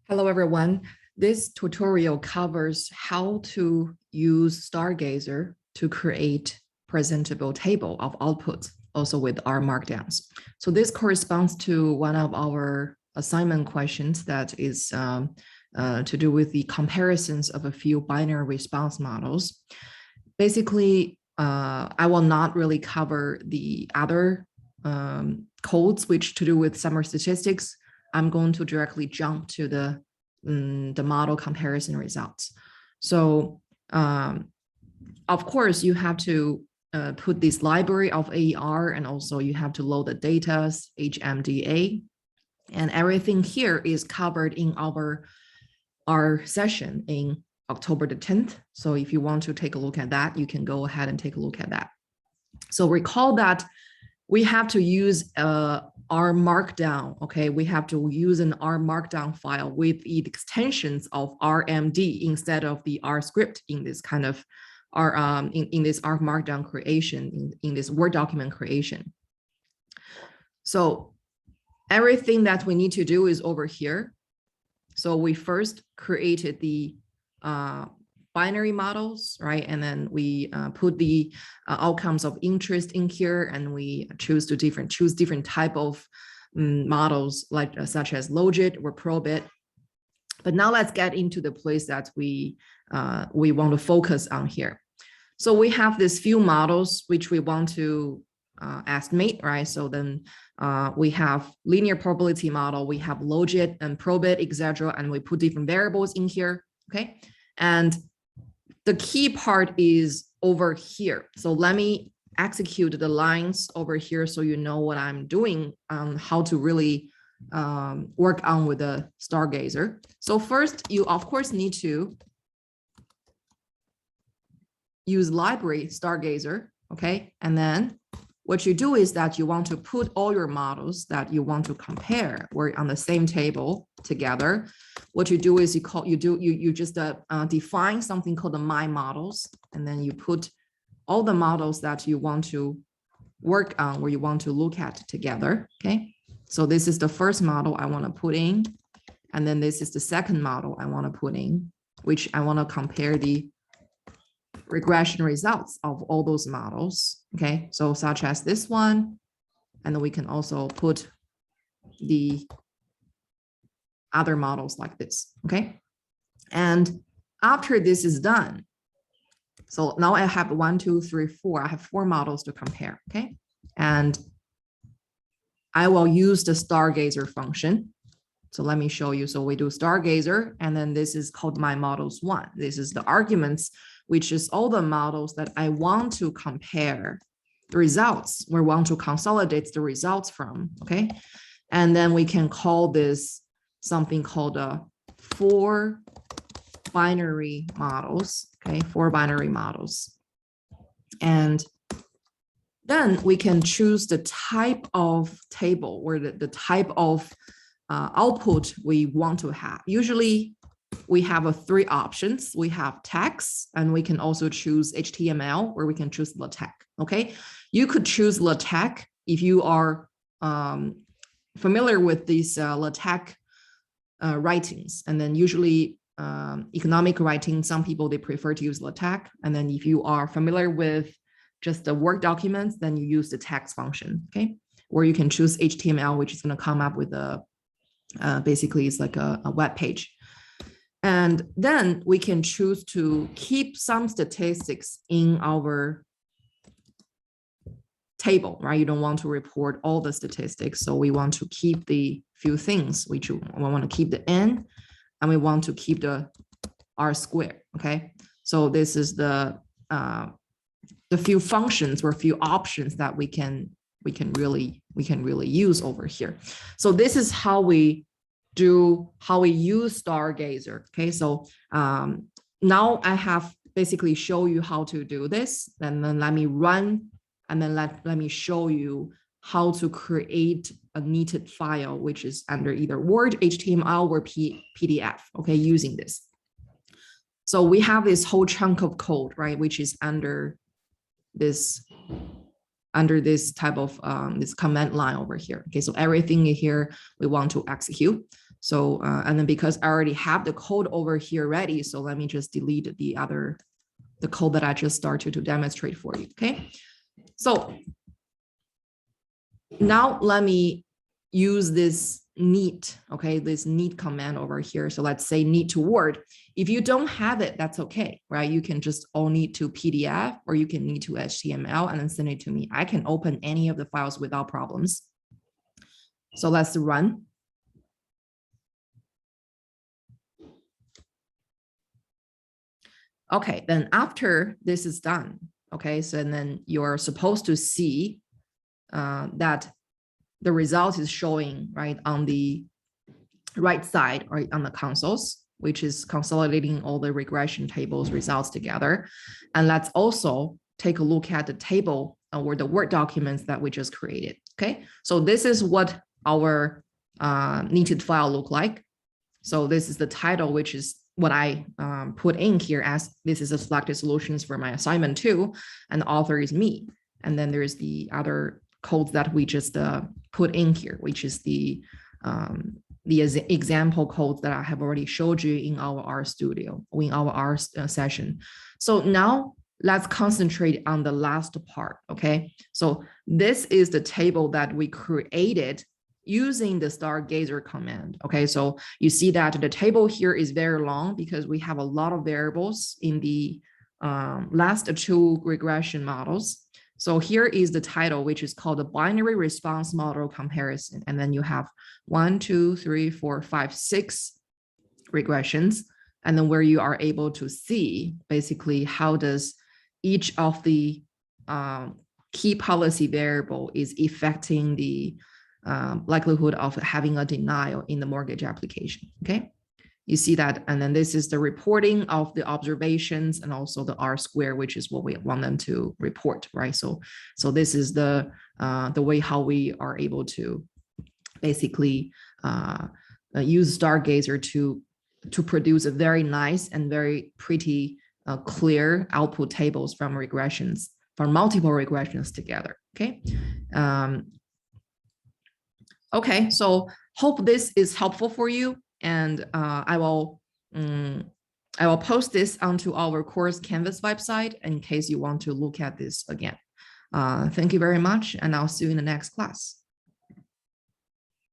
Hello, everyone. This tutorial covers how to use Stargazer to create presentable table of outputs, also with R markdowns. So this corresponds to one of our assignment questions that is to do with the comparisons of a few binary response models. Basically, I will not really cover the other codes which to do with summary statistics. I'm going to directly jump to the model comparison results. So of course, you have to put this library of AER, and also you have to load the data, HMDA, and everything here is covered in our session in October the 10th. So if you want to take a look at that, you can go ahead and take a look at that. So recall that we have to use R markdown, okay? We have to use an R markdown file with the extensions of RMD instead of the R script in this kind of in this R markdown creation, in this Word document creation. So everything that we need to do is over here. So we first created the binary models, right? And then we put the outcomes of interest in here, and we choose different type of models, like such as logit or probit. But now let's get into the place that we want to focus on here. So we have these few models which we want to estimate, right? So then we have linear probability model, we have logit and probit, etc., and we put different variables in here, okay? And the key part is over here. So let me execute the lines over here so you know what I'm doing, how to really work on with the Stargazer. So first, you of course need to use library Stargazer, okay? And then what you do is that you want to put all your models that you want to compare or on the same table together. What you do is you just define something called the my models, and then you put all the models that you want to work on or you want to look at together, okay? So this is the first model I want to put in, and then this is the second model I want to put in, which I want to compare the regression results of all those models, okay? So such as this one, and then we can also put the other models like this, okay? And after this is done, so now I have 1, 2, 3, 4, I have 4 models to compare, okay? And I will use the Stargazer function. So let me show you. So we do Stargazer, and then this is called my models 1. This is the arguments, which is all the models that I want to compare the results, we want to consolidate the results from, okay? And then we can call this something called 4 binary models, okay? 4 binary models. And then we can choose the type of table or the type of output we want to have. Usually we have 3 options. We have text, and we can also choose HTML, or we can choose LaTeX, okay? You could choose LaTeX if you are familiar with these LaTeX writings. And then usually economic writing, some people, they prefer to use LaTeX. And then if you are familiar with just the Word documents, then you use the text function, okay? Or you can choose HTML, which is going to come up with basically it's like a web page. And then we can choose to keep some statistics in our table, right? You don't want to report all the statistics. So we want to keep the few things, which we want to keep the N, and we want to keep the R squared, okay? So this is the few functions or few options that we can really use over here. So this is how we use Stargazer, okay? So now I have basically show you how to do this, and then let me run, and then let me show you how to create a knitted file, which is under either Word, HTML, or PDF, okay, using this. So we have this whole chunk of code, right, which is under this type of this command line over here, okay? So everything here we want to execute. So, and then because I already have the code over here ready, so let me just delete the code that I just started to demonstrate for you, okay? So now let me use this neat, okay, this neat command over here. So let's say neat to Word. If you don't have it, that's okay, right? You can just all need to PDF or you can need to HTML and then send it to me. I can open any of the files without problems. So let's run. Okay, then after this is done, okay, so then you're supposed to see that the result is showing right on the right side, right on the consoles, which is consolidating all the regression tables results together. And let's also take a look at the table or the Word documents that we just created. Okay, so this is what our neated file look like. So this is the title, which is what I put in here as this is a selected solutions for my assignment 2, and the author is me. And then there's the other codes that we just put in here, which is the example codes that I have already showed you in our R studio, in our R session. So now let's concentrate on the last part, okay? So this is the table that we created using the Stargazer command, okay? So you see that the table here is very long because we have a lot of variables in the last 2 regression models. So here is the title, which is called the binary response model comparison. And then you have 1, 2, 3, 4, 5, 6 regressions. And then where you are able to see basically how does each of the key policy variable is affecting the likelihood of having a denial in the mortgage application, okay? You see that, and then this is the reporting of the observations and also the R square, which is what we want them to report, right? So this is the way how we are able to basically use Stargazer to produce a very nice and very pretty clear output tables from regressions, from multiple regressions together, okay? Okay, so hope this is helpful for you. And I will post this onto our course Canvas website in case you want to look at this again. Thank you very much, and I'll see you in the next class.